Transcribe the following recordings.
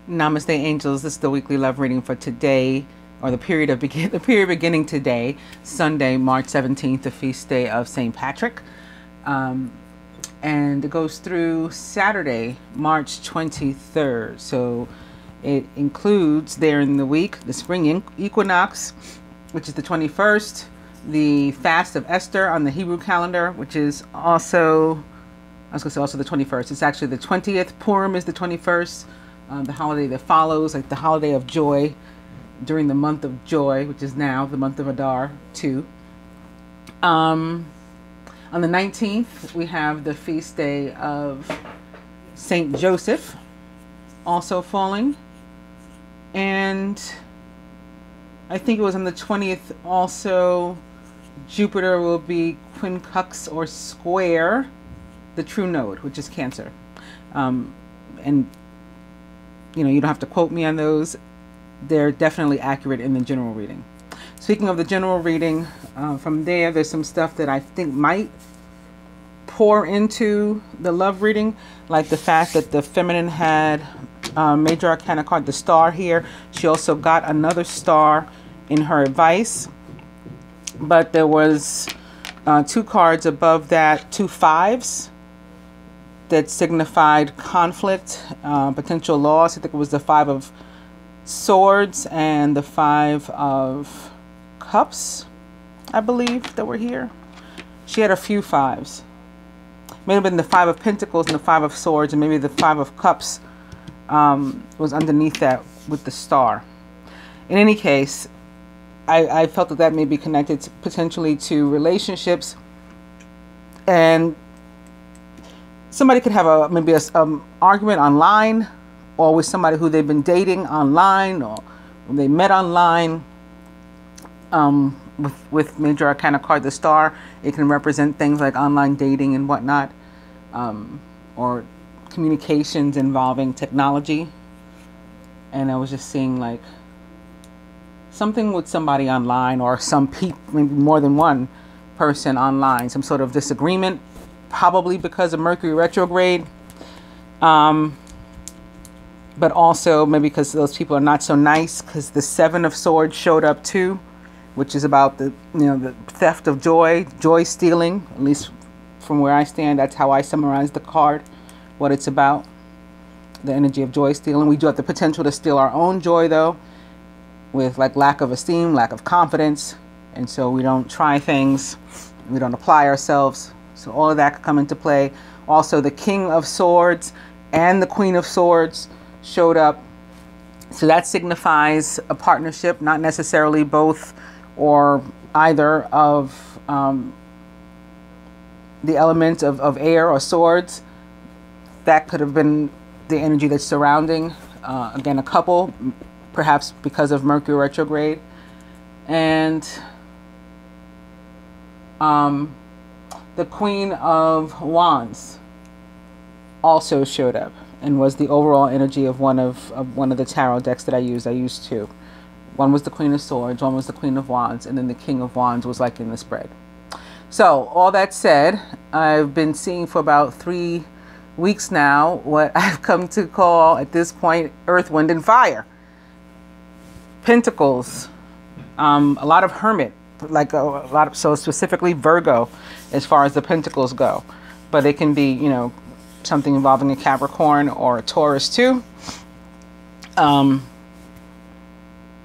Namaste, angels. This is the weekly love reading for today, or the period beginning today, Sunday, March 17th, the feast day of St. Patrick, and it goes through Saturday, March 23rd. So it includes there in the week the spring equinox, which is the 21st, the fast of Esther on the Hebrew calendar, which is also, I was going to say also the 21st. It's actually the 20th. Purim is the 21st. The holiday that follows, like the holiday of joy during the month of joy, which is now the month of Adar too. On the 19th, we have the feast day of Saint Joseph also falling. And I think it was on the 20th also, Jupiter will be quincux or square the true node, which is Cancer. And you know, you don't have to quote me on those. They're definitely accurate in the general reading. Speaking of the general reading, from there's some stuff that I think might pour into the love reading, like the fact that the feminine had major arcana card, the star here. She also got another star in her advice, but there was two cards above that, two fives, that signified conflict, potential loss. I think it was the Five of Swords and the Five of Cups, I believe, that were here. She had a few fives. May have been the Five of Pentacles and the Five of Swords, and maybe the Five of Cups was underneath that with the star. In any case, I felt that may be connected potentially to relationships, and somebody could have maybe an argument online, or with somebody who they've been dating online, or when they met online. With major arcana card, the star, it can represent things like online dating and whatnot, or communications involving technology. And I was just seeing like something with somebody online, or some people, maybe more than one person online, some sort of disagreement, probably because of Mercury retrograde, but also maybe because those people are not so nice, because the Seven of Swords showed up too, which is about the the theft of joy stealing. At least from where I stand, that's how I summarize the card, what it's about, the energy of joy stealing. We do have the potential to steal our own joy though, with like lack of esteem, lack of confidence, and so we don't try things, we don't apply ourselves. So all of that could come into play. Also, the King of Swords and the Queen of Swords showed up. So that signifies a partnership, not necessarily both or either of the element of air or swords. That could have been the energy that's surrounding, again, a couple, perhaps because of Mercury retrograde. And the Queen of Wands also showed up and was the overall energy of one of the tarot decks that I used. I used two. One was the Queen of Swords, one was the Queen of Wands, and then the King of Wands was like in the spread. So all that said, I've been seeing for about 3 weeks now what I've come to call at this point Earth, Wind, and Fire. Pentacles, a lot of Hermit, like a lot of, so specifically Virgo as far as the pentacles go, but it can be, you know, something involving a Capricorn or a Taurus too.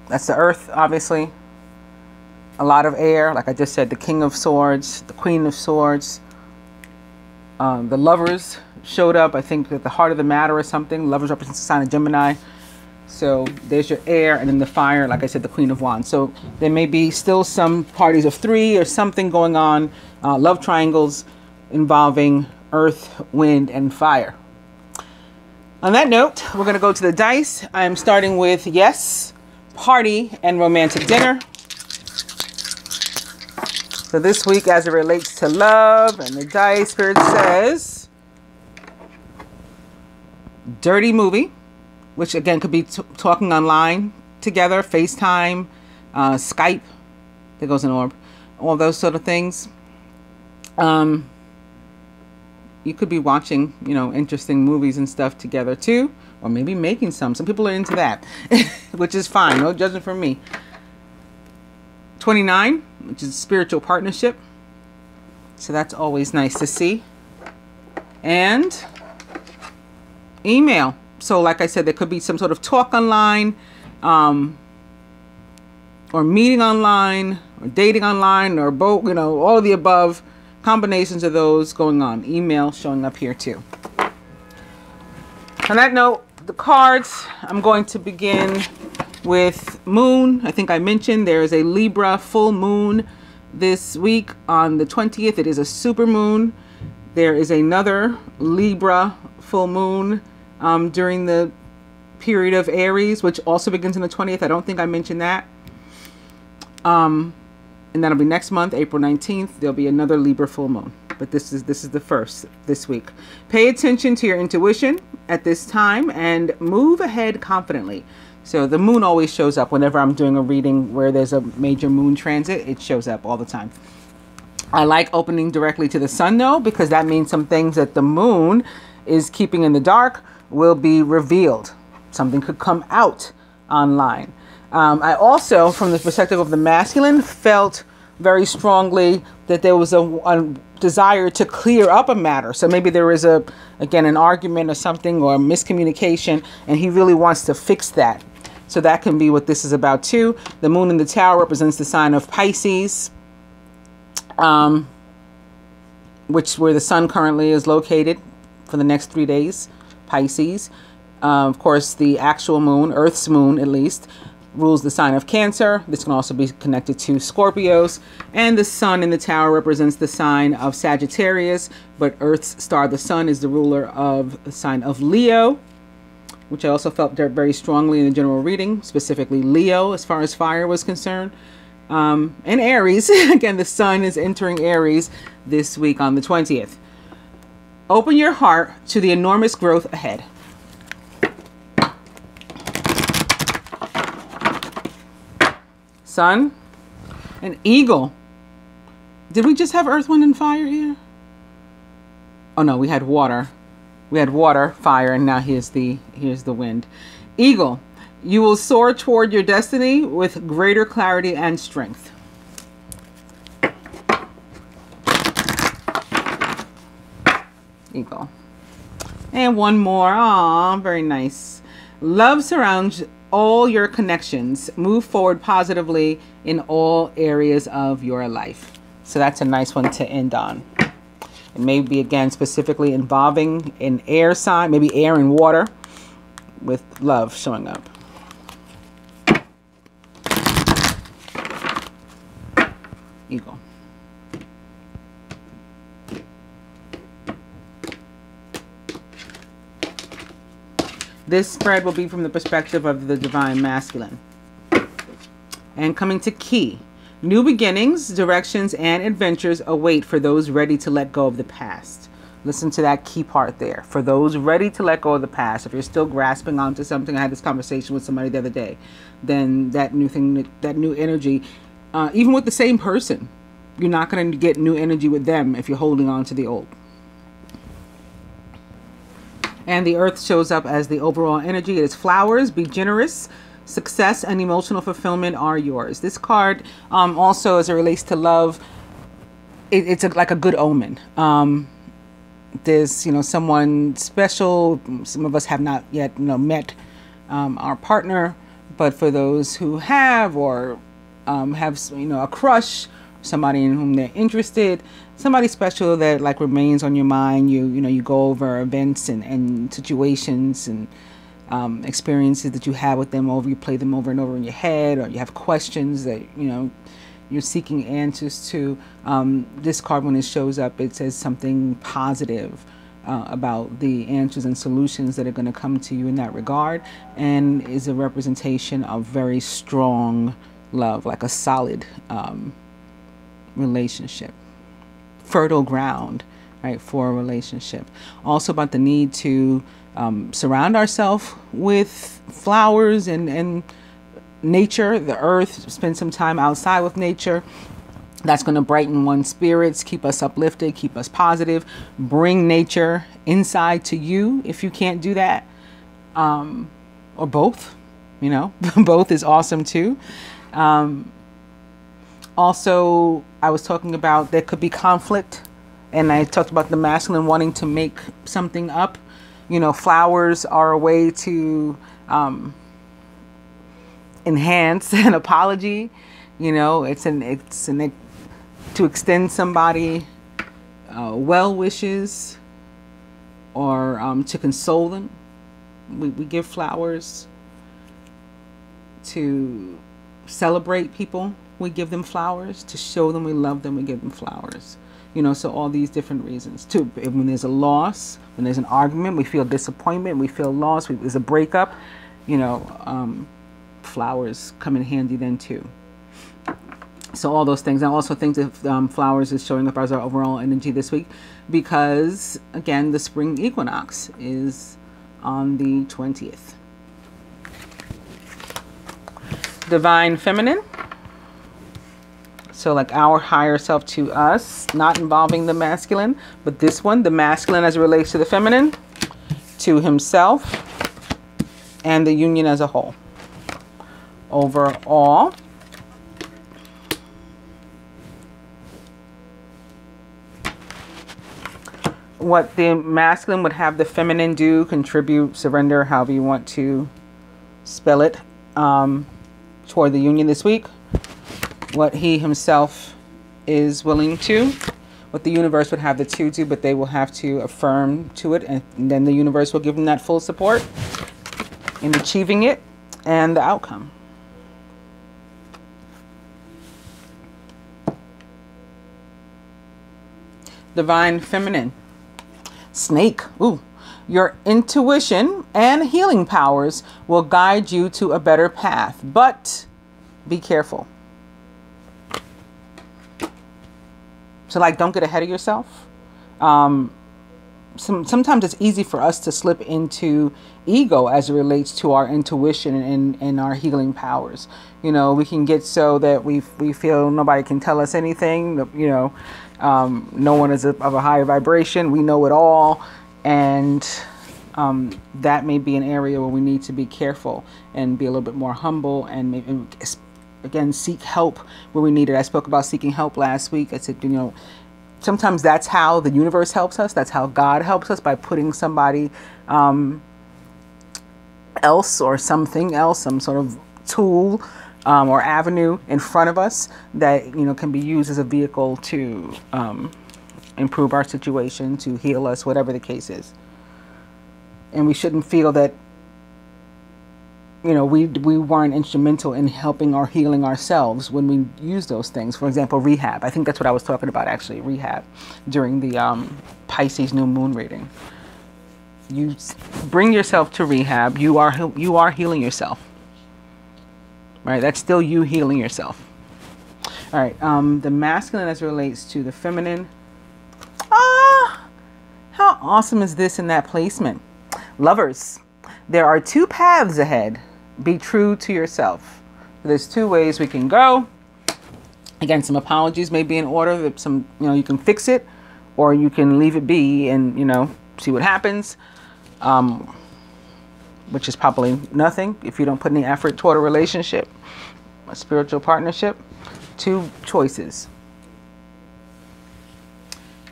That's the Earth, obviously. A lot of air, like I just said, the King of Swords, the Queen of Swords. The Lovers showed up, I think, at the heart of the matter or something. Lovers represents the sign of Gemini. So there's your air, and then the fire, like I said, the Queen of Wands. So there may be still some parties of three or something going on, love triangles involving earth, wind, and fire. On that note, we're going to go to the dice. I'm starting with yes, party, and romantic dinner. So this week, as it relates to love and the dice, Spirit says dirty movie, which again could be talking online together, FaceTime, Skype, there goes an orb, all those sort of things. You could be watching, you know, interesting movies and stuff together too, or maybe making some. Some people are into that, which is fine. No judgment from me. 29, which is spiritual partnership. So that's always nice to see. And email. So like I said, there could be some sort of talk online, or meeting online, or dating online, or both, you know, all of the above. Combinations of those going on. Email showing up here too. On that note, the cards, I'm going to begin with moon. I think I mentioned there is a Libra full moon this week on the 20th. It is a super moon. There is another Libra full moon during the period of Aries, which also begins on the 20th. I don't think I mentioned that. And that'll be next month, April 19th. There'll be another Libra full moon. But this is the first this week. Pay attention to your intuition at this time and move ahead confidently. So the moon always shows up whenever I'm doing a reading where there's a major moon transit. It shows up all the time. I like opening directly to the sun though, because that means some things that the moon is keeping in the dark will be revealed. Something could come out online. I also, from the perspective of the masculine, felt very strongly that there was a desire to clear up a matter. So maybe there is again, an argument or something, or a miscommunication, and he really wants to fix that. So that can be what this is about too. The moon in the tower represents the sign of Pisces, which where the sun currently is located for the next 3 days, Pisces. Of course, the actual moon, Earth's moon at least, rules the sign of Cancer. This can also be connected to Scorpios. And the sun in the tower represents the sign of Sagittarius, but Earth's star, the sun, is the ruler of the sign of Leo, which I also felt very strongly in the general reading, specifically Leo as far as fire was concerned. And Aries, again, the sun is entering Aries this week on the 20th. Open your heart to the enormous growth ahead. Sun, an eagle. Did we just have earth, wind, and fire here? Oh no, we had water. We had water, fire, and now here's the wind. Eagle, you will soar toward your destiny with greater clarity and strength. Eagle. And one more. Aw, very nice. Love surrounds all your connections. Move forward positively in all areas of your life. So that's a nice one to end on. It may be, again, specifically involving an air sign, maybe air and water, with love showing up. Eagle. This spread will be from the perspective of the divine masculine. And coming to key. New beginnings, directions, and adventures await for those ready to let go of the past. Listen to that key part there. For those ready to let go of the past. If you're still grasping onto something, I had this conversation with somebody the other day, then that new thing, that new energy, even with the same person, you're not going to get new energy with them if you're holding on to the old. And the earth shows up as the overall energy. It is flowers. Be generous. Success and emotional fulfillment are yours. This card also, as it relates to love, it's like a good omen. There's, someone special. Some of us have not yet, met our partner, but for those who have, or have, a crush, somebody in whom they're interested, somebody special that like remains on your mind. You go over events and situations and experiences that you have with them you play them over and over in your head, or you have questions that you're seeking answers to. This card, when it shows up, it says something positive about the answers and solutions that are going to come to you in that regard, and is a representation of very strong love, like a solid relationship, fertile ground, right, for a relationship. Also about the need to surround ourselves with flowers and nature, the earth, spend some time outside with nature. That's going to brighten one's spirits, keep us uplifted, keep us positive. Bring nature inside to you if you can't do that. or both, you know, both is awesome too. Also, I was talking about there could be conflict, and I talked about the masculine wanting to make something up. You know, flowers are a way to enhance an apology. You know, it's to extend somebody well wishes, or to console them. We give flowers to celebrate people. We give them flowers to show them we love them. We give them flowers. You know, so all these different reasons. Too, when there's a loss, when there's an argument, we feel disappointment, we feel loss, there's a breakup, you know, flowers come in handy then too. So all those things. I also think that flowers is showing up as our overall energy this week because, again, the spring equinox is on the 20th. Divine Feminine. So like our higher self to us, not involving the masculine, but this one, the masculine as it relates to the feminine, to himself, and the union as a whole. Overall, what the masculine would have the feminine do, contribute, surrender, however you want to spell it, toward the union this week. What he himself is willing to, what the universe would have the two do, but they will have to affirm to it, and then the universe will give them that full support in achieving it and the outcome. Divine Feminine. Snake. Ooh. Your intuition and healing powers will guide you to a better path, but be careful. So like, don't get ahead of yourself. Sometimes it's easy for us to slip into ego as it relates to our intuition and our healing powers. You know, we can get so that we feel nobody can tell us anything. You know, no one is of a higher vibration. We know it all. And that may be an area where we need to be careful and be a little bit more humble and maybe, again, seek help where we need it. I spoke about seeking help last week. I said, you know, sometimes that's how the universe helps us. That's how God helps us, by putting somebody else or something else, some sort of tool or avenue in front of us that, you know, can be used as a vehicle to improve our situation, to heal us, whatever the case is. And we shouldn't feel that, you know, we weren't instrumental in helping or healing ourselves when we use those things. For example, rehab. I think that's what I was talking about, actually, rehab, during the Pisces new moon reading. You bring yourself to rehab. You are healing yourself. Right? That's still you healing yourself. All right. The masculine as it relates to the feminine. How awesome is this in that placement? Lovers. There are two paths ahead. Be true to yourself. There's two ways we can go. Again, some apologies may be in order. That some, you know, you can fix it, or you can leave it be and, you know, see what happens. Which is probably nothing if you don't put any effort toward a relationship, a spiritual partnership. Two choices.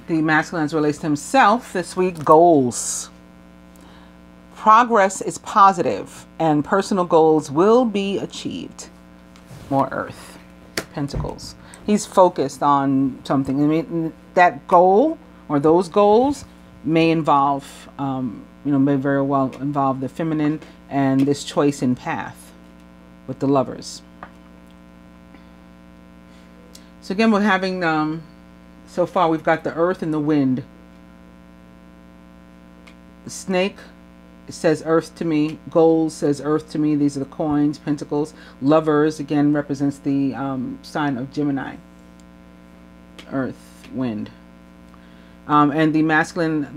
The masculine as it relates to himself this week. Goals. Progress is positive and personal goals will be achieved. More Earth. Pentacles. He's focused on something. I mean, that goal or those goals may involve, you know, may very well involve the feminine and this choice in path with the lovers. So again, we're having, so far we've got the earth and the wind. The snake, it says earth to me. Gold says earth to me. These are the coins, pentacles. Lovers, again, represents the sign of Gemini. Earth, wind. And the masculine,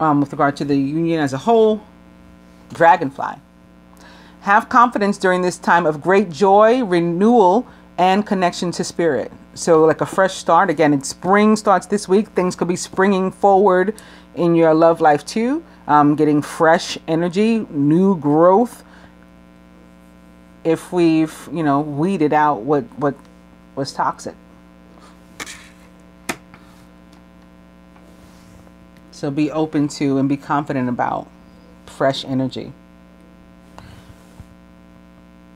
with regard to the union as a whole, dragonfly. Have confidence during this time of great joy, renewal, and connection to spirit. So like a fresh start. Again, it's spring starts this week. Things could be springing forward in your love life too. getting fresh energy, new growth, if we've, you know, weeded out what was toxic. So be open to and be confident about fresh energy.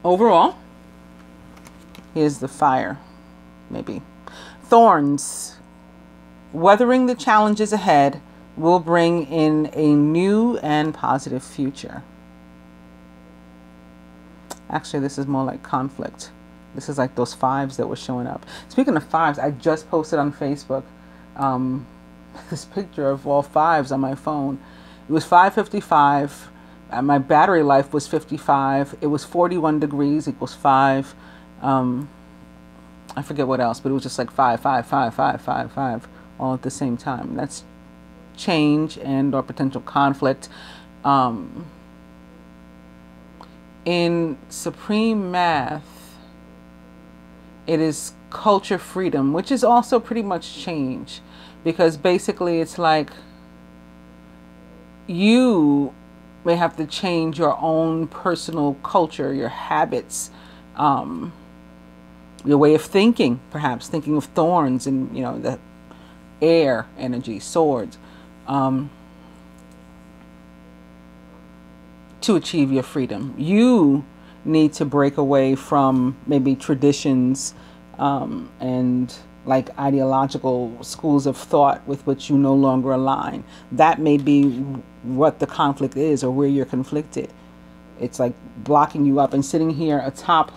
Overall, here's the fire, maybe. Thorns. Weathering the challenges ahead will bring in a new and positive future. Actually, this is more like conflict. This is like those fives that were showing up. Speaking of fives, I just posted on Facebook this picture of all fives on my phone. It was 5:55. My battery life was 55. It was 41 degrees equals 5. I forget what else, but it was just like 5, 5, 5, 5, 5, 5, all at the same time. That's change and or potential conflict. In supreme math, it is culture freedom, which is also pretty much change, because basically it's like you may have to change your own personal culture, your habits, your way of thinking, perhaps thinking of thorns and, you know, the air energy, swords, to achieve your freedom. You need to break away from maybe traditions and like ideological schools of thought with which you no longer align. That may be what the conflict is, or where you're conflicted. It's like blocking you up. And sitting here atop,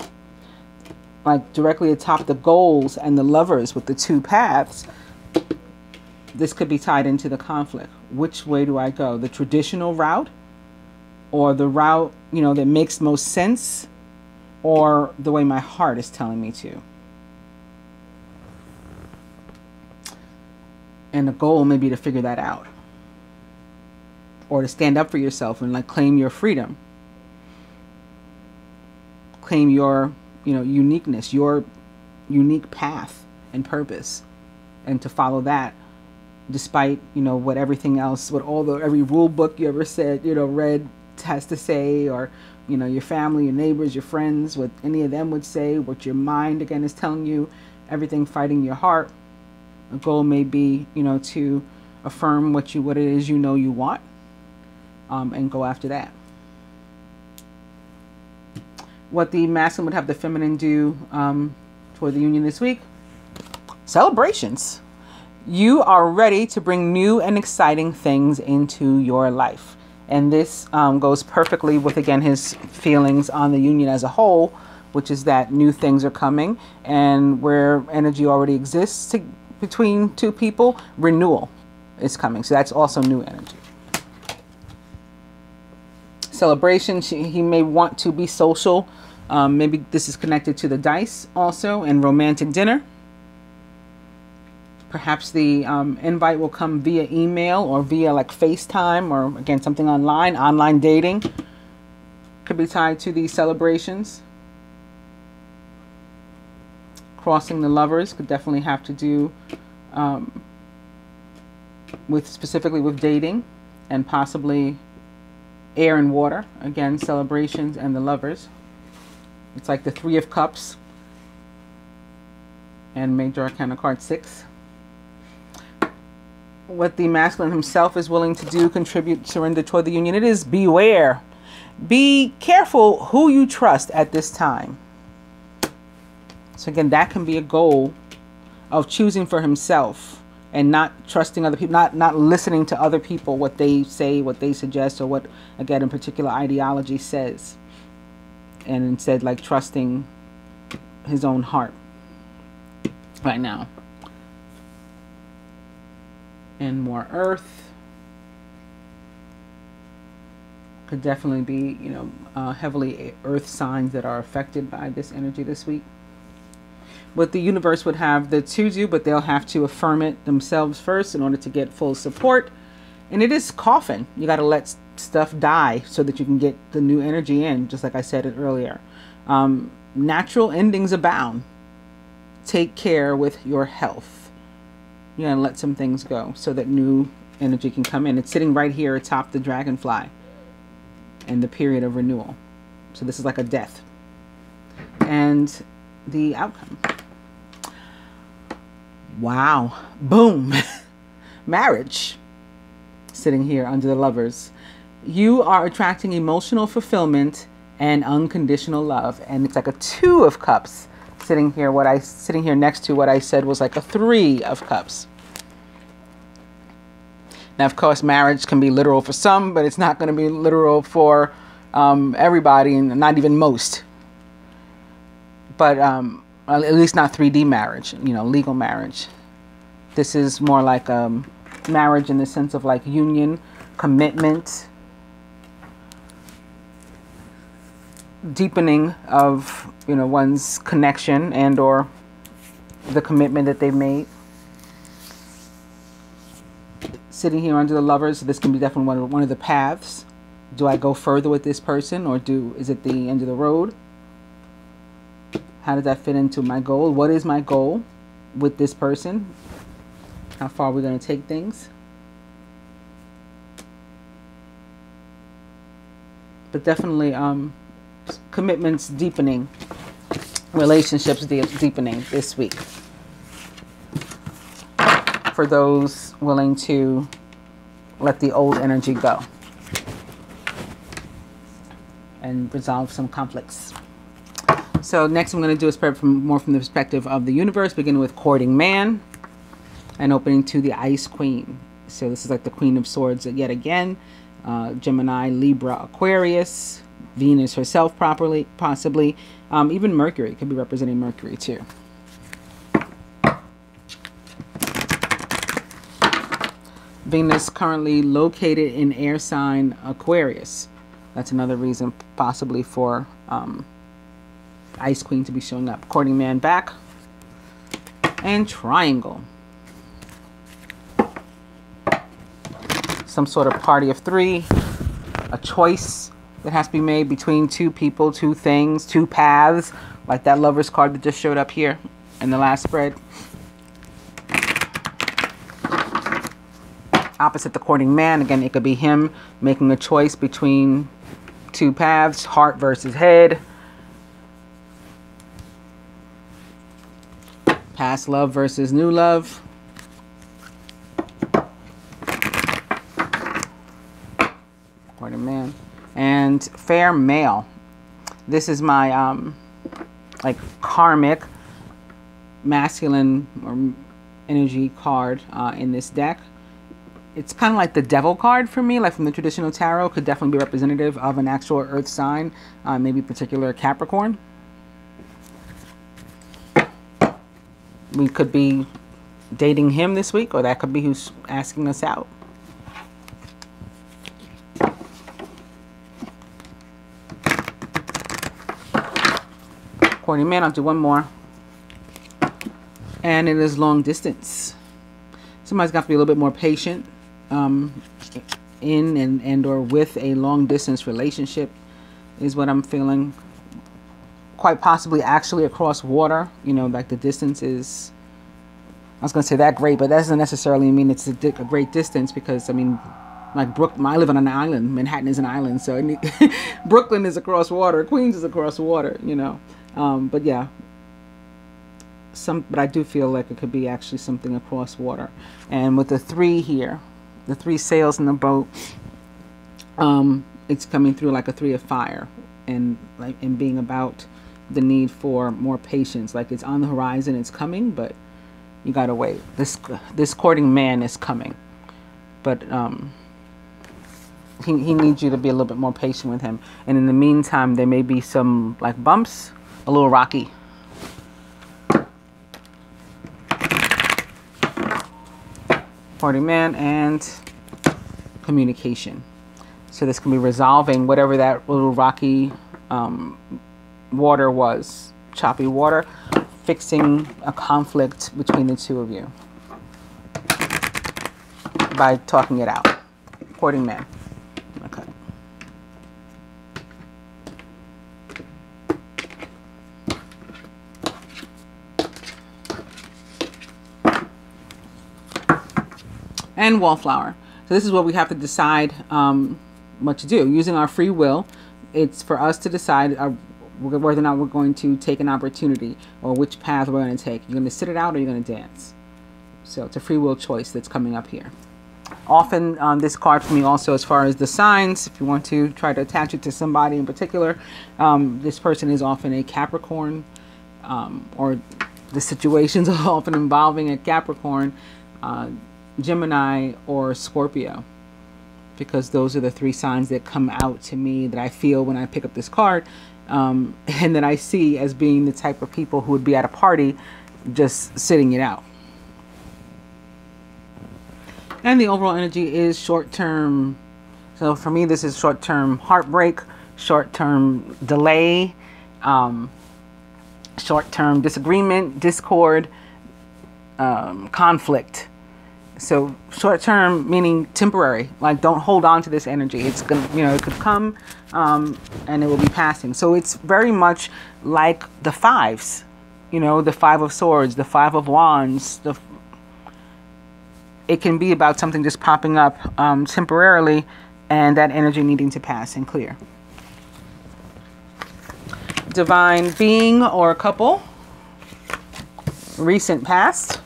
like directly atop the goals and the lovers with the two paths, this could be tied into the conflict. Which way do I go? The traditional route, or the route, you know, that makes most sense, or the way my heart is telling me to? And the goal may be to figure that out, or to stand up for yourself and like claim your freedom, claim your, you know, uniqueness, your unique path and purpose, and to follow that despite, you know, what everything else, what every rule book you ever said, you know, read has to say, or, you know, your family, your neighbors, your friends, what any of them would say, what your mind again is telling you, everything fighting your heart. A goal may be, you know, to affirm what it is you know you want, and go after that. What the masculine would have the feminine do toward the union this week: celebrations. You are ready to bring new and exciting things into your life. And this goes perfectly with, again, his feelings on the union as a whole, which is that new things are coming, and where energy already exists between two people, renewal is coming. So that's also new energy. Celebration, he may want to be social. Maybe this is connected to the dice also, and romantic dinner. Perhaps the invite will come via email or via like FaceTime, or again, something online dating could be tied to these celebrations. Crossing the lovers could definitely have to do specifically with dating, and possibly air and water. Again, celebrations and the lovers. It's like the Three of Cups and Major Arcana card 6. What the masculine himself is willing to do, contribute, surrender toward the union, it is beware. Be careful who you trust at this time. So again, that can be a goal of choosing for himself and not trusting other people, not listening to other people, what they say, what they suggest, or what, again, a particular ideology says. And instead, like, trusting his own heart right now. And more earth. Could definitely be, you know, heavily earth signs that are affected by this energy this week. What the universe would have the to do, but they'll have to affirm it themselves first in order to get full support. And it is coffin. You got to let stuff die so that you can get the new energy in, just like I said it earlier. Natural endings abound. Take care with your health. You gotta let some things go so that new energy can come in. It's sitting right here atop the dragonfly and the period of renewal. So this is like a death. And the outcome. Wow. Boom. Marriage. Sitting here under the Lovers. You are attracting emotional fulfillment and unconditional love. And it's like a 2 of Cups sitting here. Sitting here next to what I said was like a 3 of Cups. Now, of course, marriage can be literal for some, but it's not going to be literal for everybody, and not even most. But at least not 3D marriage, you know, legal marriage. This is more like marriage in the sense of like union, commitment, deepening of, you know, one's connection and or the commitment that they've made. Sitting here under the Lovers, this can be definitely one of the paths. Do I go further with this person, or is it the end of the road? How does that fit into my goal? What is my goal with this person? How far are we going to take things? But definitely commitments deepening, relationships deepening this week. For those willing to let the old energy go and resolve some conflicts. So next I'm going to do a spread more from the perspective of the universe, beginning with courting man and opening to the Ice Queen. So this is like the Queen of Swords yet again. Gemini, Libra, Aquarius, Venus herself possibly. Even Mercury could be representing Mercury too. Venus currently located in air sign Aquarius. That's another reason possibly for Ice Queen to be showing up. Courting man back. And triangle. Some sort of party of 3. A choice that has to be made between 2 people, 2 things, 2 paths. Like that Lovers card that just showed up here in the last spread. Opposite the courting man, again, it could be him making a choice between 2 paths, heart versus head. Past love versus new love. Courting man. And fair male. This is my like karmic masculine or energy card in this deck. It's kind of like the devil card for me, like from the traditional tarot. Could definitely be representative of an actual earth sign, maybe particular Capricorn. We could be dating him this week, or that could be who's asking us out. Courting man, I'll do one more. And it is long distance. Somebody's got to be a little bit more patient in and or with a long distance relationship is what I'm feeling. Quite possibly actually across water, you know, like the distance is, I was going to say that great, but that doesn't necessarily mean it's a great distance, because I mean, like Brooklyn, I live on an island. Manhattan is an island, so Brooklyn is across water, Queens is across water, you know. But yeah, but I do feel like it could be actually something across water. And with the 3 here, the 3 sails in the boat, it's coming through like a 3 of fire, and being about the need for more patience. Like it's on the horizon, it's coming, but you gotta wait. This courting man is coming, but he needs you to be a little bit more patient with him. And in the meantime, there may be some like bumps, a little rocky. Courting man and communication. So this can be resolving whatever that little rocky water was, choppy water, fixing a conflict between the 2 of you by talking it out. Courting man. Okay. And wallflower. So this is what we have to decide what to do. Using our free will, it's for us to decide whether or not we're going to take an opportunity or which path we're going to take. You're going to sit it out or you're going to dance. So it's a free will choice that's coming up here. Often this card for me also, as far as the signs, if you want to try to attach it to somebody in particular, this person is often a Capricorn, or the situations are often involving a Capricorn, Gemini, or Scorpio, because those are the three signs that come out to me that I feel when I pick up this card, and that I see as being the type of people who would be at a party just sitting it out. And the overall energy is short-term. So for me, this is short-term heartbreak, short-term delay, short-term disagreement, discord, conflict. So short-term meaning temporary. Like, don't hold on to this energy. It's gonna, it could come and it will be passing. So it's very much like the fives. The Five of Swords, the Five of Wands, it can be about something just popping up temporarily, and that energy needing to pass and clear. Divine being or couple. Recent past.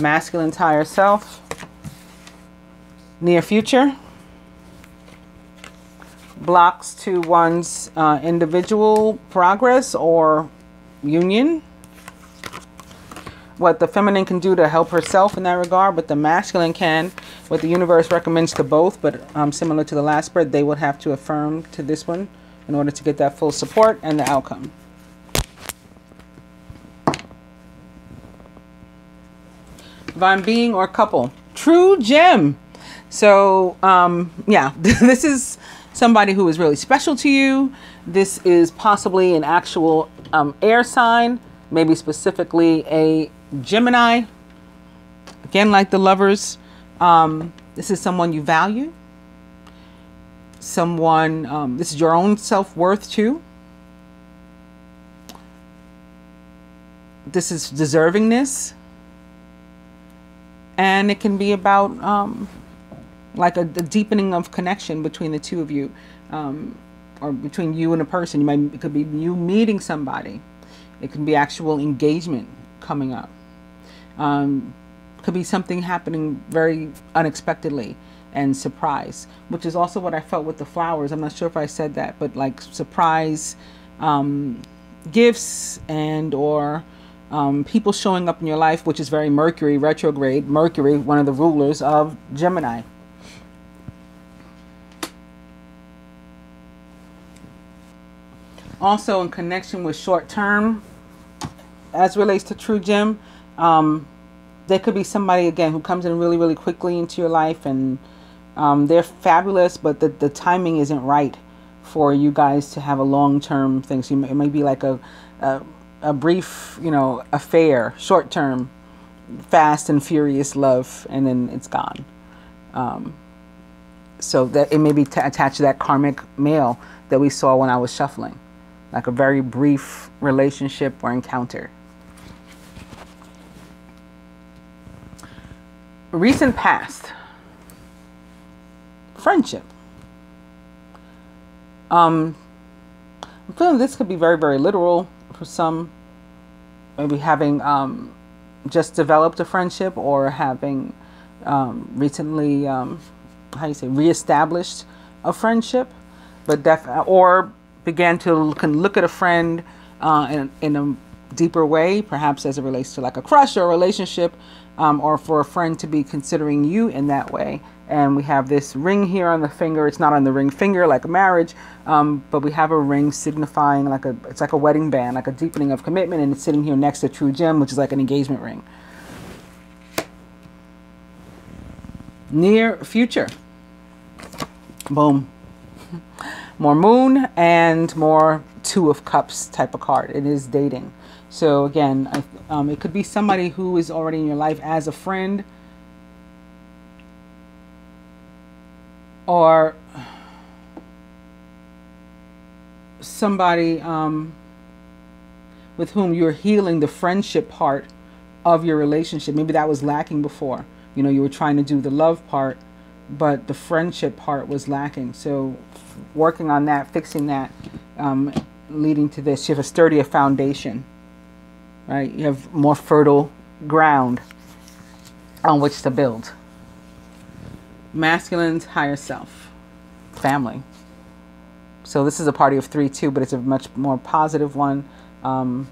Masculine higher self. Near future. Blocks to one's individual progress or union. What the feminine can do to help herself in that regard, but the masculine can. What the universe recommends to both, but similar to the last spread, they would have to affirm to this one in order to get that full support and the outcome. Divine being or couple. True gem. So, yeah, this is somebody who is really special to you. This is possibly an actual air sign, maybe specifically a Gemini. Again, like the Lovers, this is someone you value. Someone, this is your own self-worth too. This is deservingness. And it can be about like a deepening of connection between the two of you, or between you and a person. It could be you meeting somebody. It can be actual engagement coming up. Could be something happening very unexpectedly and surprise, which is also what I felt with the flowers. I'm not sure if I said that, but like surprise gifts and or people showing up in your life, which is very Mercury retrograde. Mercury, one of the rulers of Gemini. Also in connection with short term, as relates to true gem, there could be somebody, again, who comes in really, really quickly into your life, and they're fabulous, but the timing isn't right for you guys to have a long-term thing. So it might be like a brief, affair, short-term, fast and furious love, and then it's gone. So that it may be attached to that karmic male that we saw when I was shuffling, like a very brief relationship or encounter. Recent past. Friendship. I'm feeling this could be very, very literal for some. Maybe having just developed a friendship, or having recently, reestablished a friendship, but or began to look at a friend in a deeper way, perhaps as it relates to like a crush or a relationship, or for a friend to be considering you in that way. And we have this ring here on the finger. It's not on the ring finger like a marriage, but we have a ring signifying it's like a wedding band, like a deepening of commitment, and it's sitting here next to true gem, which is like an engagement ring. Near future. Boom. More moon and more Two of Cups type of card. It is dating. So again, it could be somebody who is already in your life as a friend, or somebody with whom you're healing the friendship part of your relationship. Maybe that was lacking before. You were trying to do the love part, but the friendship part was lacking. So working on that, fixing that, leading to this. You have a sturdier foundation, right? You have more fertile ground on which to build. Masculine's higher self, family. So this is a party of 3 too, but it's a much more positive one. And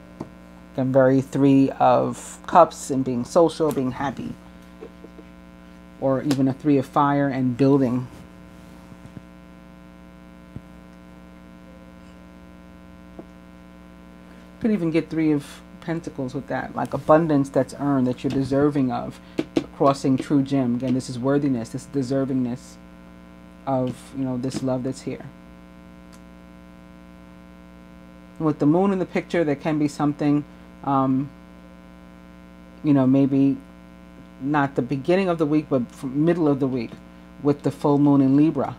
very 3 of cups and being social, being happy. Or even a 3 of fire and building. Could even get 3 of Pentacles with that, like abundance that's earned, that you're deserving of. Crossing true gem. Again, this is worthiness, this deservingness of, you know, this love that's here. With the moon in the picture, there can be something, you know, maybe not the beginning of the week, but from middle of the week, with the full moon in Libra.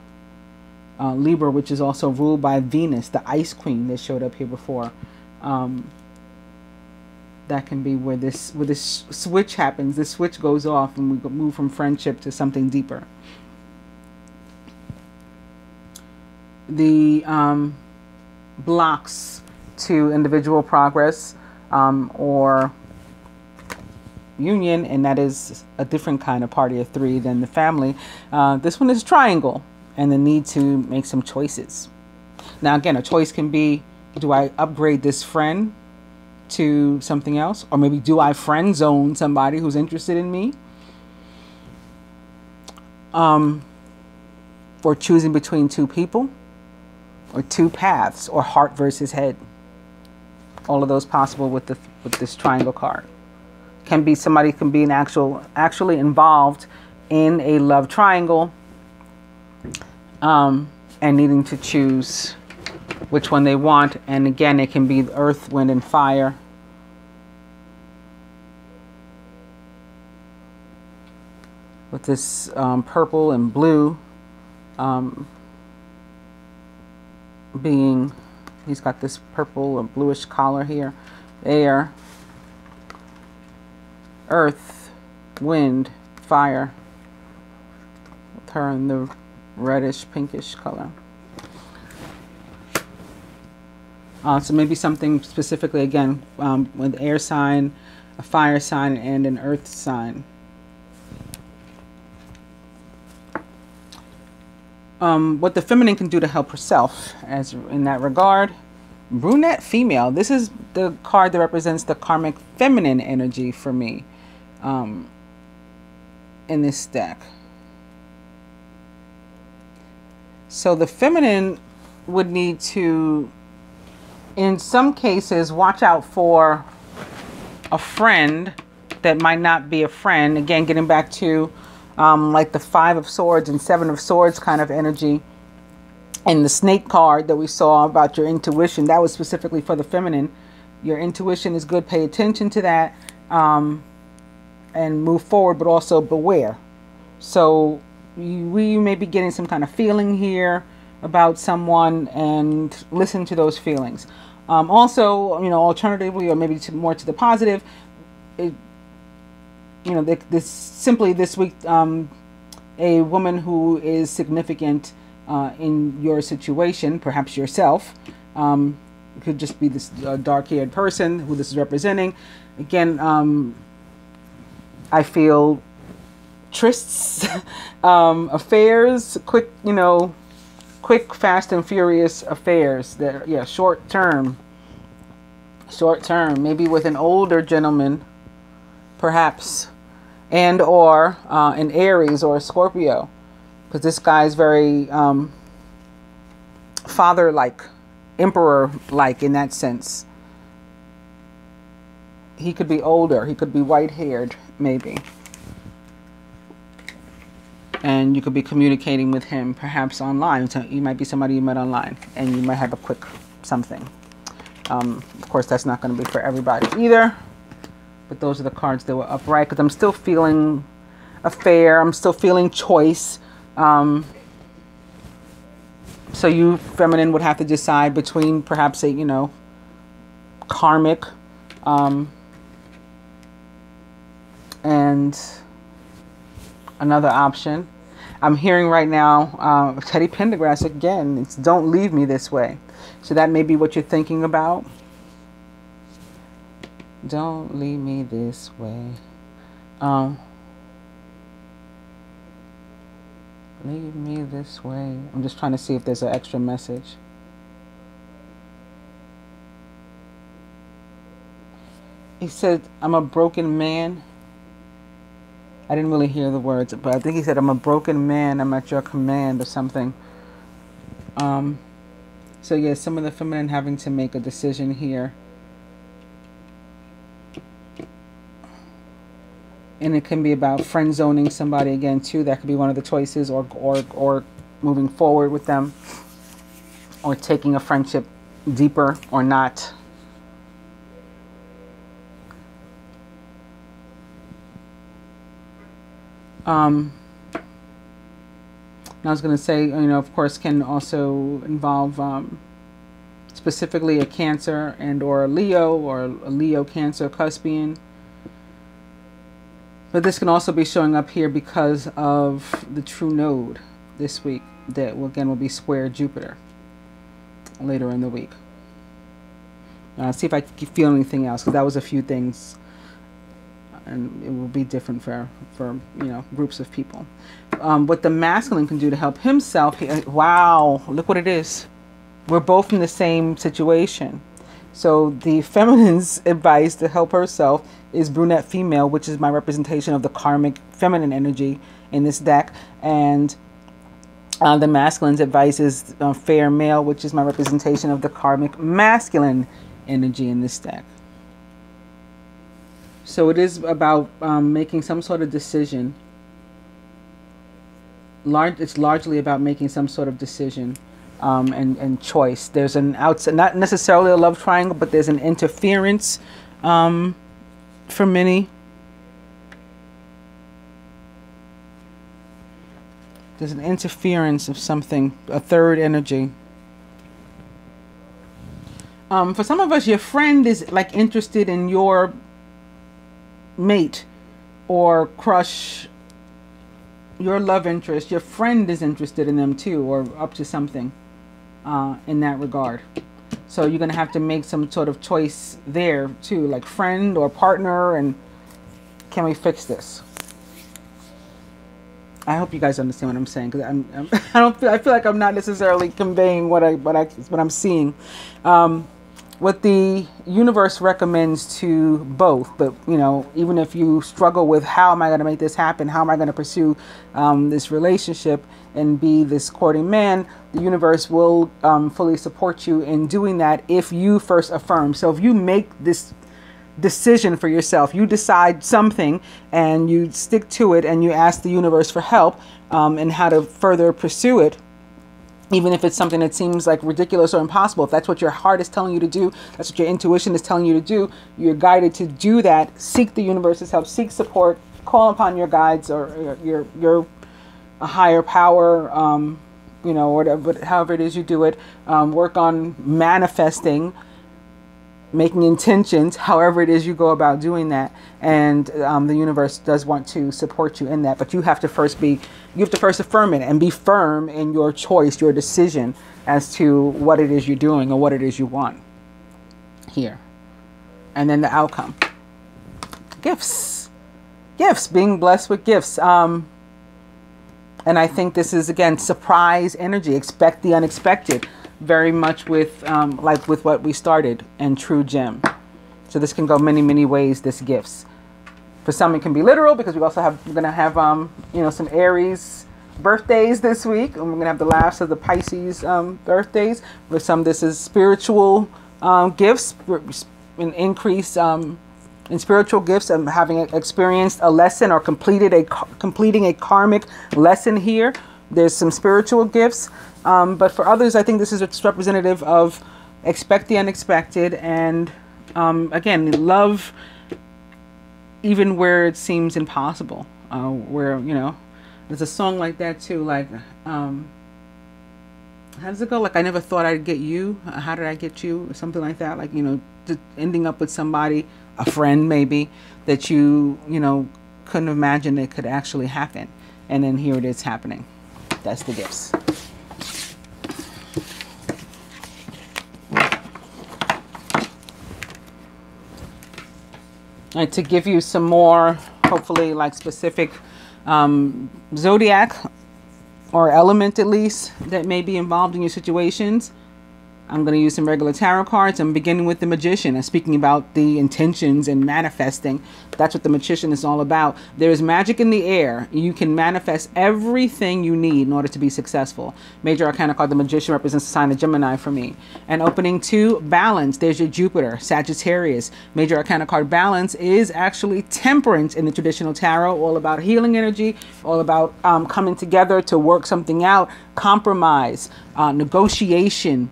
Libra, which is also ruled by Venus, the ice queen that showed up here before. That can be where this switch happens. This switch goes off and we move from friendship to something deeper. The blocks to individual progress or union, and that is a different kind of party of 3 than the family. This one is triangle and the need to make some choices. Now again, a choice can be, do I upgrade this friend to something else? Or maybe do I friend zone somebody who's interested in me? Or choosing between 2 people or 2 paths, or heart versus head. All of those possible with this triangle card. Can be somebody can be actually involved in a love triangle and needing to choose which one they want. And again, it can be earth, wind, and fire. With this purple and blue being, he's got this purple and bluish collar here. Air, earth, wind, fire. With her in the reddish, pinkish color. So maybe something specifically, again, with air sign, a fire sign, and an earth sign. What the feminine can do to help herself, as in that regard. Brunette female. This is the card that represents the karmic feminine energy for me in this deck. So the feminine would need to, in some cases, watch out for a friend that might not be a friend. Again, getting back to like the 5 of Swords and 7 of Swords kind of energy. And the snake card that we saw about your intuition, that was specifically for the feminine. Your intuition is good. Pay attention to that and move forward, but also beware. So we may be getting some kind of feeling here about someone, and listen to those feelings. Also, you know, alternatively, or maybe more to the positive, you know, this week, a woman who is significant in your situation, perhaps yourself, could just be this dark-haired person who this is representing. Again, I feel trysts, affairs, quick, you know, quick, fast, and furious affairs that, yeah, short term, maybe with an older gentleman, perhaps, and or an Aries or a Scorpio, because this guy's very father-like, emperor-like in that sense. He could be older, he could be white-haired, maybe. And you could be communicating with him perhaps online. So you might be somebody you met online, and you might have a quick something. Of course, that's not going to be for everybody either. But those are the cards that were upright, because I'm still feeling affair. I'm still feeling choice. So you feminine would have to decide between perhaps a, you know, karmic and another option. I'm hearing right now, Teddy Pendergrass again, it's don't leave me this way. So that may be what you're thinking about. Don't leave me this way. Leave me this way. I'm just trying to see if there's an extra message. He said, I'm a broken man. I didn't really hear the words, but I think he said, I'm a broken man. I'm at your command or something. So yeah, some of the feminine having to make a decision here. And it can be about friend zoning somebody again too. That could be one of the choices, or moving forward with them, or taking a friendship deeper or not. I was going to say, of course, can also involve specifically a Cancer and or a Leo Cancer cuspian. But this can also be showing up here because of the true node this week that will be square Jupiter later in the week. See if I can feel anything else, because that was a few things, and it will be different for groups of people. What the masculine can do to help himself. Wow, look what it is. We're both in the same situation. So the feminine's advice to help herself is brunette female, which is my representation of the karmic feminine energy in this deck. And the masculine's advice is fair male, which is my representation of the karmic masculine energy in this deck. So it is about making some sort of decision. It's largely about making some sort of decision and choice. There's an outside, not necessarily a love triangle, but there's an interference for many. There's an interference of something, a third energy. For some of us, your friend is like interested in your mate or crush, your love interest. Your friend is interested in them too, or up to something in that regard. So you're going to have to make some sort of choice there too, like friend or partner, and can we fix this? I hope you guys understand what I'm saying, because I feel like I'm not necessarily conveying what I'm seeing. What the universe recommends to both, but even if you struggle with how am I going to make this happen, how am I going to pursue this relationship and be this courting man, the universe will fully support you in doing that if you first affirm. So if you make this decision for yourself, you decide something and you stick to it, and you ask the universe for help and how to further pursue it. Even if it's something that seems like ridiculous or impossible, if that's what your heart is telling you to do, that's what your intuition is telling you to do, you're guided to do that. Seek the universe's help, seek support, call upon your guides or your a higher power, whatever, however it is you do it. Work on manifesting, making intentions, however it is you go about doing that. And the universe does want to support you in that, but you have to first affirm it and be firm in your choice, your decision as to what it is you're doing or what it is you want here. And then the outcome. Gifts, being blessed with gifts. And I think this is, again, surprise energy. Expect the unexpected. Very much with like with what we started and true gem. So this can go many ways, this gifts. For some it can be literal, because we're going to have some Aries birthdays this week, and we're going to have the last of the Pisces birthdays. For some this is spiritual gifts, an increase in spiritual gifts, and having experienced a lesson or completing a karmic lesson here. There's some spiritual gifts. But for others, I think this is representative of expect the unexpected, and again, love even where it seems impossible. Where there's a song like that too, like how does it go? Like, I never thought I'd get you. How did I get you? Or something like that. Like, just ending up with somebody, a friend maybe, that you couldn't imagine it could actually happen. And then here it is happening. That's the gifts. And to give you some more, hopefully like specific zodiac or element at least that may be involved in your situations, I'm going to use some regular tarot cards. I'm beginning with the Magician and speaking about the intentions and manifesting. That's what the Magician is all about. There's magic in the air. You can manifest everything you need in order to be successful. Major Arcana card, the Magician, represents the sign of Gemini for me. And opening 2, Balance. There's your Jupiter, Sagittarius. Major Arcana card, Balance, is actually Temperance in the traditional tarot. All about healing energy, all about coming together to work something out, compromise, negotiation,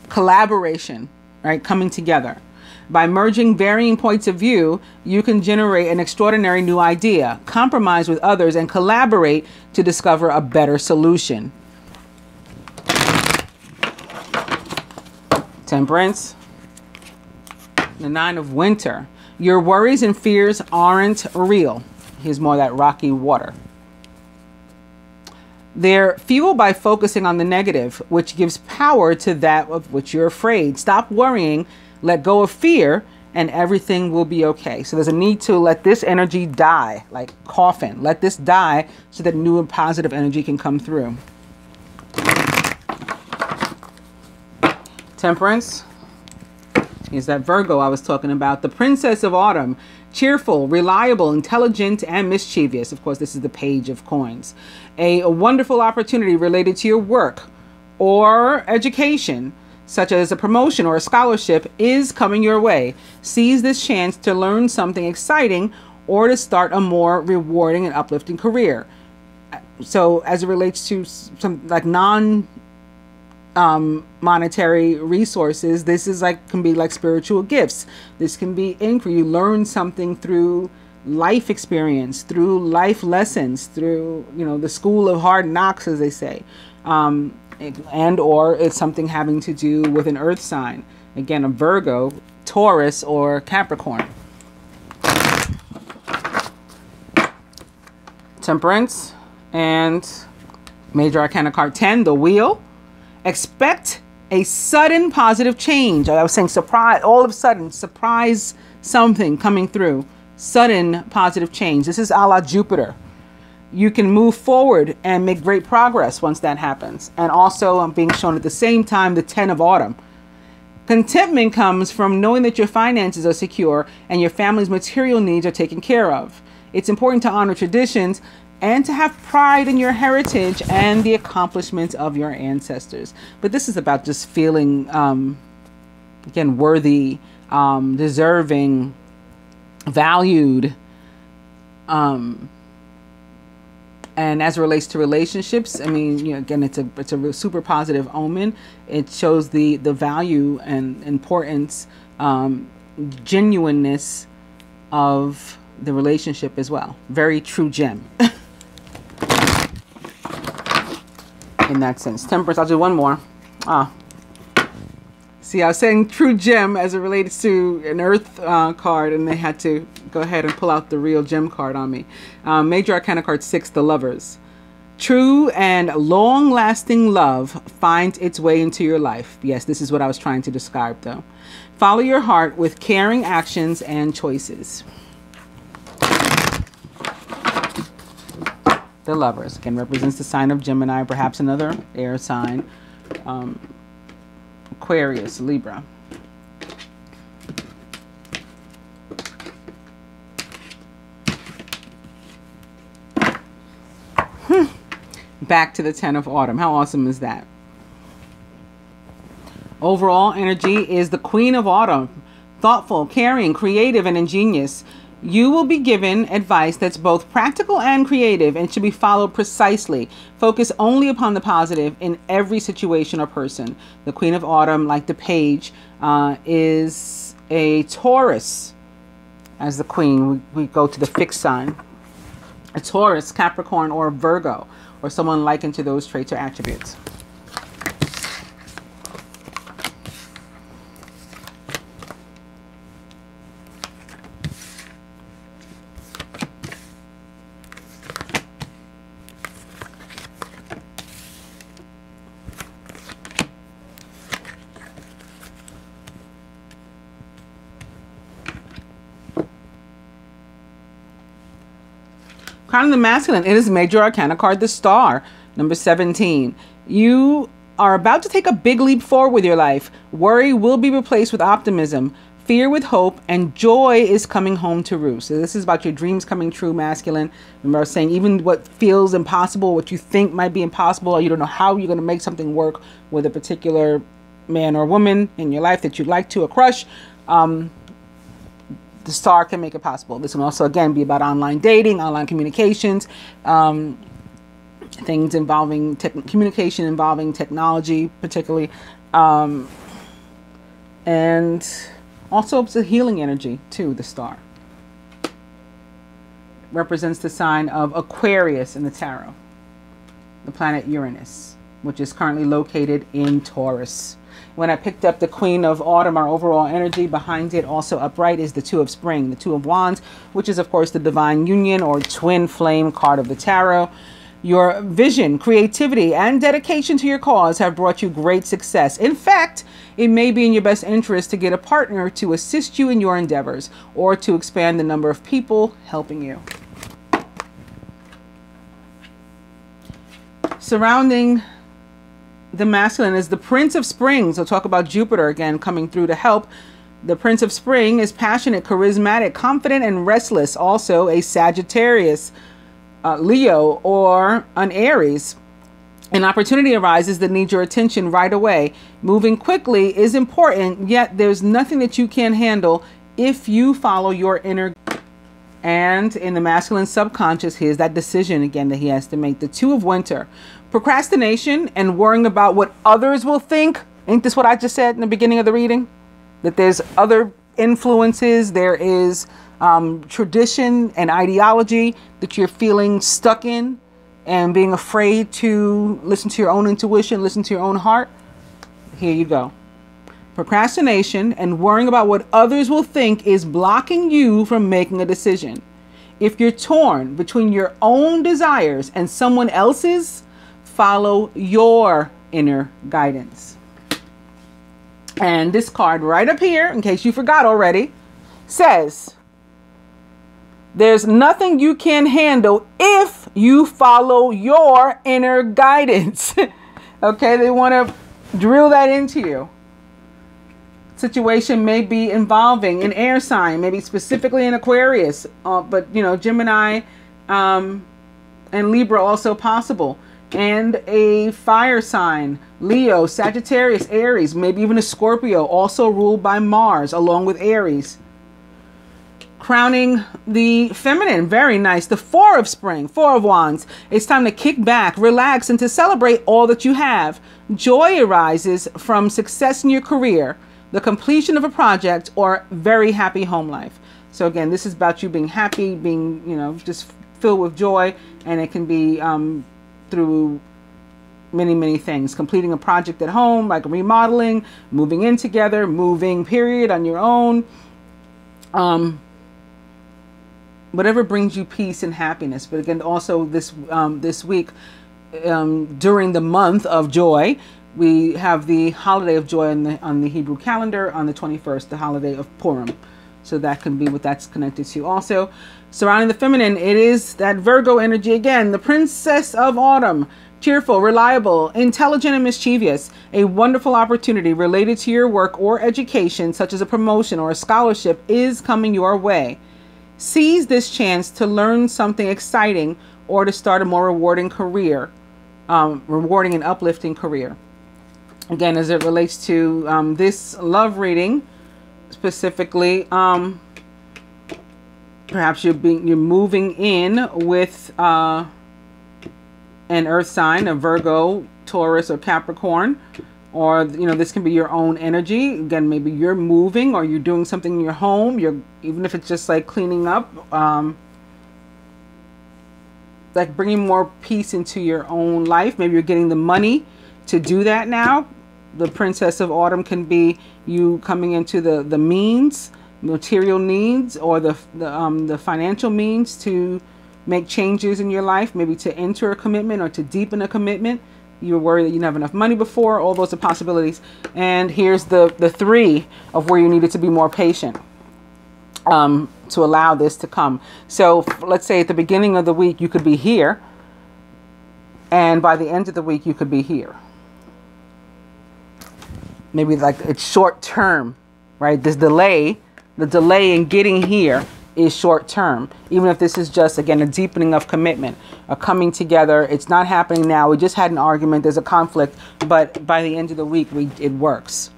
collaboration, right? Coming together. By merging varying points of view, you can generate an extraordinary new idea, compromise with others, and collaborate to discover a better solution. Temperance. The 9 of Winter. Your worries and fears aren't real. Here's more of that rocky water. They're fueled by focusing on the negative, which gives power to that of which you're afraid. Stop worrying, let go of fear, and everything will be okay. So there's a need to let this energy die, like coffin. Let this die so that new and positive energy can come through. Temperance. Is that Virgo I was talking about. The Princess of Autumn. Cheerful, reliable, intelligent, and mischievous. Of course, this is the Page of Coins. A wonderful opportunity related to your work or education, such as a promotion or a scholarship, is coming your way. Seize this chance to learn something exciting or to start a more rewarding and uplifting career. So as it relates to some like monetary resources, this is like, can be like spiritual gifts. This can be inquiry. You learn something through life experience, through life lessons, through, you know, the school of hard knocks, as they say, and or it's something having to do with an earth sign, again a Virgo, Taurus, or Capricorn. Temperance. And Major Arcana card 10, the Wheel. Expect a sudden positive change. I was saying surprise, all of a sudden, surprise something coming through. Sudden positive change. This is a la Jupiter. You can move forward and make great progress once that happens. And also, I'm being shown at the same time the 10 of Autumn. Contentment comes from knowing that your finances are secure and your family's material needs are taken care of. It's important to honor traditions and to have pride in your heritage and the accomplishments of your ancestors. But this is about just feeling, again, worthy, deserving, valued. And as it relates to relationships, I mean, you know, again, it's a super positive omen. It shows the value and importance, genuineness of the relationship as well. Very true gem. In that sense. Temperance, I'll do one more. See, I was saying true gem as it relates to an earth card, and they had to go ahead and pull out the real gem card on me. Major Arcana card 6, the Lovers. True and long-lasting love finds its way into your life. Yes, this is what I was trying to describe, though. Follow your heart with caring actions and choices. The Lovers, again, represents the sign of Gemini, perhaps another air sign, Aquarius, Libra. Back to the 10 of Autumn. How awesome is that? Overall energy is the Queen of Autumn. Thoughtful, caring, creative, and ingenious. You will be given advice that's both practical and creative and should be followed precisely. Focus only upon the positive in every situation or person. The Queen of Autumn, like the Page, is a Taurus. As the Queen, we go to the fixed sign. A Taurus, Capricorn, or Virgo, or someone likened to those traits or attributes. Crowning the masculine, it is major arcana card, the Star, number 17. You are about to take a big leap forward with your life. Worry will be replaced with optimism, fear with hope, and joy is coming home to roost. So this is about your dreams coming true, masculine. Remember I was saying, even what feels impossible, what you think might be impossible, or you don't know how you're going to make something work with a particular man or woman in your life that you'd like to, a crush, the Star can make it possible. This can also, again, be about online dating, online communications, things involving communication, involving technology, particularly, and also it's a healing energy too. The Star represents the sign of Aquarius in the tarot, the planet Uranus, which is currently located in Taurus. When I picked up the Queen of Autumn, our overall energy behind it, also upright, is the Two of Spring, the Two of Wands, which is, of course, the divine union or twin flame card of the tarot. Your vision, creativity, and dedication to your cause have brought you great success. In fact, it may be in your best interest to get a partner to assist you in your endeavors or to expand the number of people helping you. Surrounding the masculine is the Prince of Spring. So talk about Jupiter again coming through to help. The Prince of Spring is passionate, charismatic, confident, and restless. Also a Sagittarius, Leo, or an Aries. An opportunity arises that needs your attention right away. Moving quickly is important, yet there's nothing that you can't handle if you follow your inner. And in the masculine subconscious, here's that decision again that he has to make. The Two of Winter. Procrastination and worrying about what others will think. Ain't this what I just said in the beginning of the reading? That there's other influences, there is tradition and ideology that you're feeling stuck in and being afraid to listen to your own intuition, listen to your own heart. Here you go. Procrastination and worrying about what others will think is blocking you from making a decision. If you're torn between your own desires and someone else's, follow your inner guidance. And this card right up here, in case you forgot already, says, there's nothing you can handle if you follow your inner guidance. Okay, they want to drill that into you. Situation may be involving an air sign, maybe specifically an Aquarius, but you know, Gemini and Libra also possible. And a fire sign, Leo, Sagittarius, Aries, maybe even a Scorpio, also ruled by Mars, along with Aries. Crowning the feminine, very nice. The Four of Spring, Four of Wands. It's time to kick back, relax, and to celebrate all that you have. Joy arises from success in your career, the completion of a project, or very happy home life. So again, this is about you being happy, being, you know, just filled with joy, and it can be through many things. Completing a project at home, like remodeling, moving in together, moving period on your own, whatever brings you peace and happiness. But again, also this week, during the month of joy, we have the holiday of joy on the Hebrew calendar on the 21st, the holiday of Purim. So that can be what that's connected to. Also, surrounding the feminine, it is that Virgo energy again. The Princess of Autumn. Cheerful, reliable, intelligent, and mischievous. A wonderful opportunity related to your work or education, such as a promotion or a scholarship, is coming your way. Seize this chance to learn something exciting or to start a more rewarding career, rewarding and uplifting career. Again, as it relates to this love reading, specifically, perhaps you're moving in with an earth sign, a Virgo, Taurus, or Capricorn, or you know, this can be your own energy. Again, maybe you're moving or you're doing something in your home. Even if it's just like cleaning up, like bringing more peace into your own life. Maybe you're getting the money to do that now. The Princess of Autumn can be you coming into the means, material needs, or the financial means to make changes in your life, maybe to enter a commitment or to deepen a commitment. You were worried that you didn't have enough money before. All those are possibilities. And here's the three of where you needed to be more patient. to allow this to come. So let's say at the beginning of the week, you could be here. And by the end of the week, you could be here. Maybe like it's short term, right? This delay, the delay in getting here is short term. Even if this is just, again, a deepening of commitment, a coming together. It's not happening now. We just had an argument. There's a conflict. But by the end of the week, it works.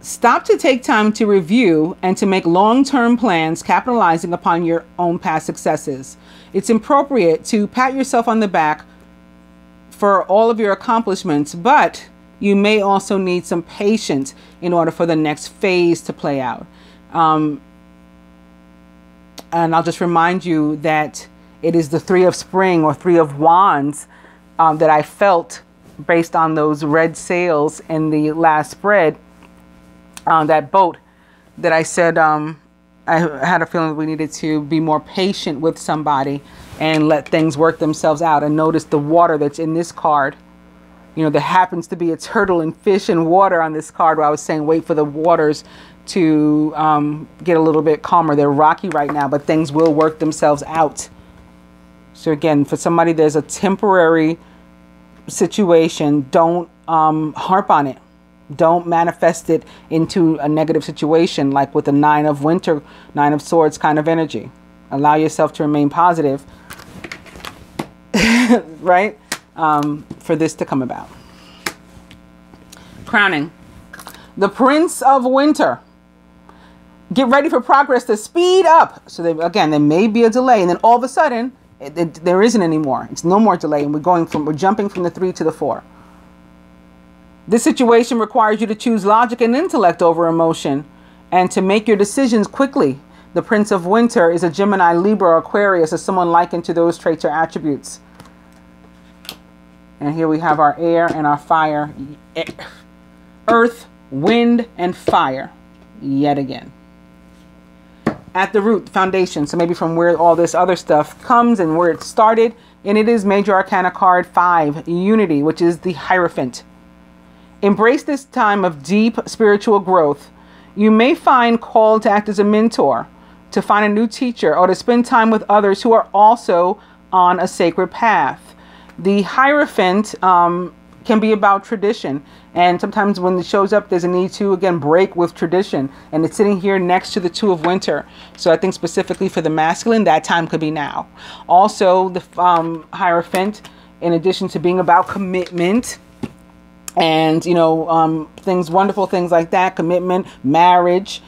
Stop to take time to review and to make long-term plans, capitalizing upon your own past successes. It's appropriate to pat yourself on the back for all of your accomplishments, but you may also need some patience in order for the next phase to play out. And I'll just remind you that it is the Three of Spring or Three of Wands that I felt based on those red sails in the last spread on that boat that I said I had a feeling that we needed to be more patient with somebody and let things work themselves out. And notice the water that's in this card. You know, there happens to be a turtle and fish and water on this card where I was saying wait for the waters to get a little bit calmer. They're rocky right now, but things will work themselves out. So again, for somebody, there's a temporary situation. Don't harp on it. Don't manifest it into a negative situation like with the Nine of Swords kind of energy. Allow yourself to remain positive, right? For this to come about. Crowning. The Prince of Winter. Get ready for progress to speed up. So again, there may be a delay, and then all of a sudden, there isn't anymore. It's no more delay, and we're jumping from the 3 to the 4. This situation requires you to choose logic and intellect over emotion, and to make your decisions quickly. The Prince of Winter is a Gemini, Libra, Aquarius, or someone likened to those traits or attributes. And here we have our air and our fire. Earth, wind, and fire. Yet again. At the root, foundation. So maybe from where all this other stuff comes and where it started. And it is Major Arcana card 5, Unity, which is the Hierophant. Embrace this time of deep spiritual growth. You may find called to act as a mentor, to find a new teacher, or to spend time with others who are also on a sacred path. The Hierophant can be about tradition. And sometimes when it shows up, there's a need to, again, break with tradition. And it's sitting here next to the Two of Winter. So I think specifically for the masculine, that time could be now. Also, the Hierophant, in addition to being about commitment and, you know, wonderful things like that, commitment, marriage,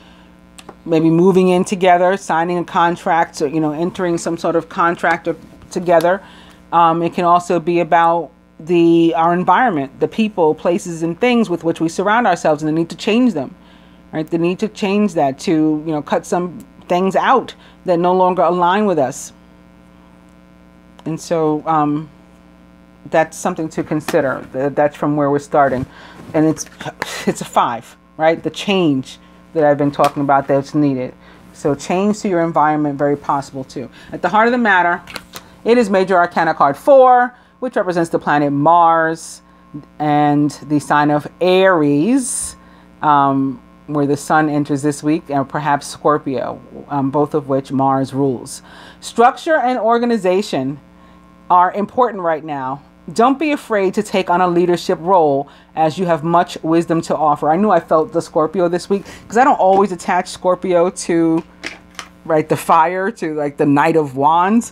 maybe moving in together, signing a contract, or, you know, entering some sort of contract together. It can also be about our environment, the people, places, and things with which we surround ourselves, and the need to change them, right? The need to change that, to, you know, cut some things out that no longer align with us. And so that's something to consider. That's from where we're starting. And it's a 5, right? The change that I've been talking about that's needed. So change to your environment, very possible too. At the heart of the matter, it is Major Arcana card 4, which represents the planet Mars and the sign of Aries, where the sun enters this week, and perhaps Scorpio, both of which Mars rules. Structure and organization are important right now. Don't be afraid to take on a leadership role, as you have much wisdom to offer. I knew I felt the Scorpio this week, because I don't always attach Scorpio to, right, the fire, to like the Knight of Wands.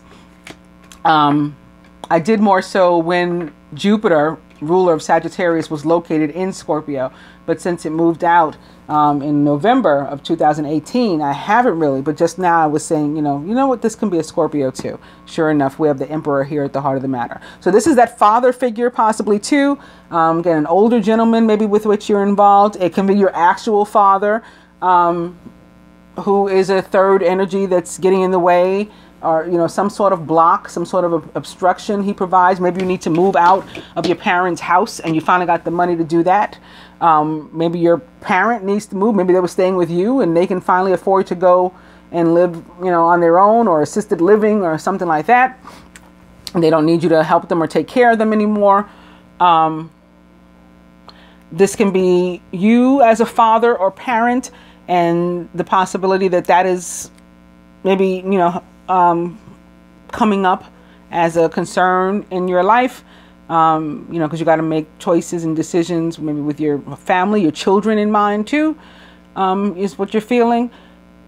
I did more so when Jupiter, ruler of Sagittarius, was located in Scorpio. But since it moved out in November of 2018, I haven't really. But just now I was saying, you know what, this can be a Scorpio too. Sure enough, we have the Emperor here at the heart of the matter. So this is that father figure possibly too. Again, an older gentleman maybe with which you're involved. It can be your actual father who is a third energy that's getting in the way. Or, you know, some sort of block, some sort of obstruction he provides. Maybe you need to move out of your parents' house and you finally got the money to do that. Maybe your parent needs to move. Maybe they were staying with you and they can finally afford to go and live, you know, on their own, or assisted living or something like that. And they don't need you to help them or take care of them anymore. This can be you as a father or parent and the possibility that that is maybe, coming up as a concern in your life, because you got to make choices and decisions, maybe with your family, your children in mind too, is what you're feeling.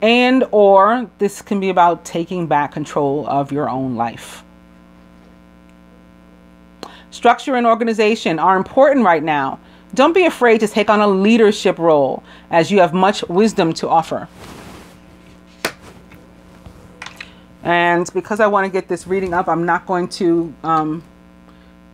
And or this can be about taking back control of your own life. Structure and organization are important right now. Don't be afraid to take on a leadership role, as you have much wisdom to offer. And because I want to get this reading up, I'm not going to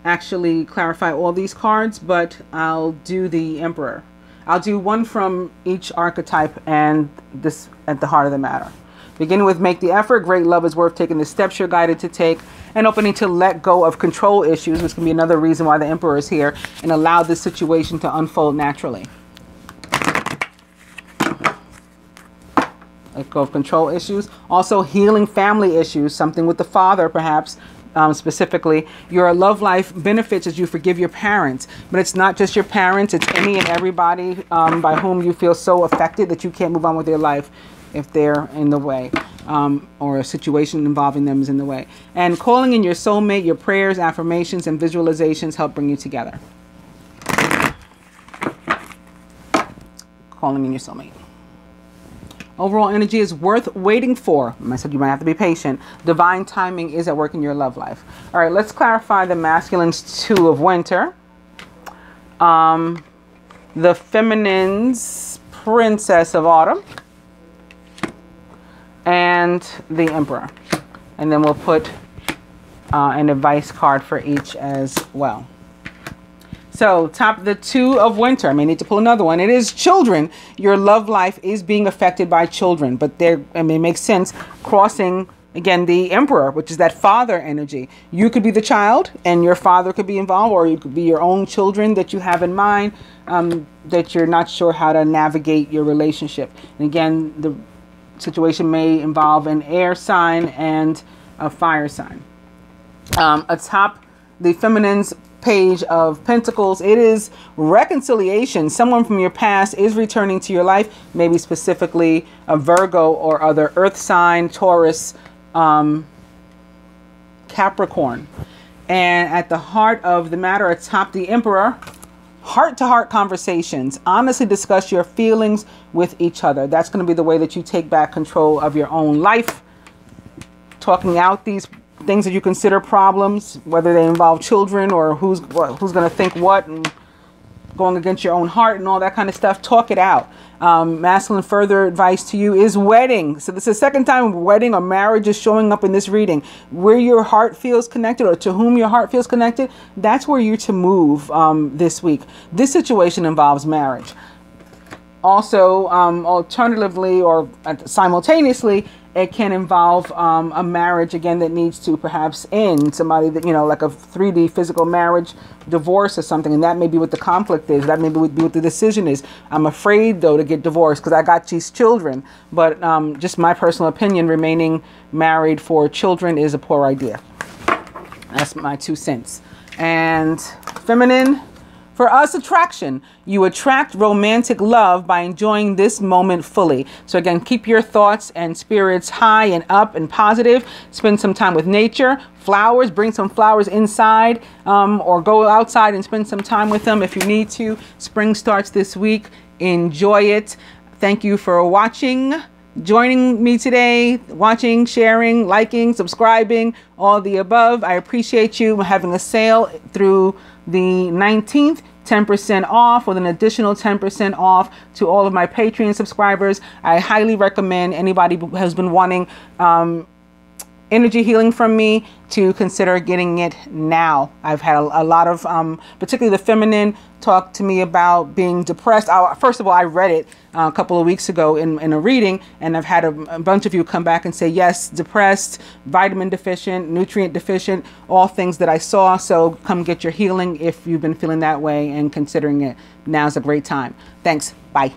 actually clarify all these cards, but I'll do the Emperor. I'll do one from each archetype and this at the heart of the matter. Beginning with make the effort. Great love is worth taking the steps you're guided to take. And opening to let go of control issues, which can be another reason why the Emperor is here, and allow this situation to unfold naturally. Let go of control issues. Also healing family issues, something with the father perhaps. Specifically, your love life benefits as you forgive your parents, but it's not just your parents, it's any and everybody by whom you feel so affected that you can't move on with their life if they're in the way, or a situation involving them is in the way. And calling in your soulmate, your prayers, affirmations, and visualizations help bring you together. Calling in your soulmate. Overall energy is worth waiting for. I said you might have to be patient. Divine timing is at work in your love life. All right, let's clarify the masculine's Two of Winter. The feminine's Princess of Autumn. And the Emperor. And then we'll put an advice card for each as well. So top the Two of Winter. I may need to pull another one. It is children. Your love life is being affected by children, but it makes sense crossing again the Emperor, which is that father energy. You could be the child and your father could be involved, or you could be your own children that you have in mind, that you're not sure how to navigate your relationship. And again, the situation may involve an air sign and a fire sign. Atop the feminine's Page of Pentacles, it is reconciliation. Someone from your past is returning to your life, maybe specifically a Virgo or other earth sign, Taurus, Capricorn. And at the heart of the matter, atop the Emperor, heart-to-heart conversations. Honestly discuss your feelings with each other. That's going to be the way that you take back control of your own life. Talking out these things that you consider problems, whether they involve children or who's going to think what, and going against your own heart and all that kind of stuff. Talk it out. Masculine further advice to you is wedding. So this is the second time wedding or marriage is showing up in this reading. Where your heart feels connected, or to whom your heart feels connected, that's where you're to move this week. This situation involves marriage. Also, alternatively or simultaneously, it can involve a marriage, again, that needs to perhaps end. Somebody that, like a 3D physical marriage, divorce or something. And that may be what the conflict is. That may be what the decision is. I'm afraid, though, to get divorced because I got these children. But just my personal opinion, remaining married for children is a poor idea. That's my 2 cents. And feminine. For us, attraction. You attract romantic love by enjoying this moment fully. So again, keep your thoughts and spirits high and up and positive. Spend some time with nature. Flowers, bring some flowers inside, or go outside and spend some time with them if you need to. Spring starts this week. Enjoy it. Thank you for watching, joining me today, watching, sharing, liking, subscribing, all the above. I appreciate you. We're having a sale through the 19th, 10% off, with an additional 10% off to all of my Patreon subscribers. I highly recommend anybody who has been wanting energy healing from me to consider getting it now. I've had a lot of, particularly the feminine, talk to me about being depressed. First of all, I read it a couple of weeks ago in a reading, and I've had a bunch of you come back and say, yes, depressed, vitamin deficient, nutrient deficient, all things that I saw. So come get your healing if you've been feeling that way and considering it. Now's a great time. Thanks. Bye.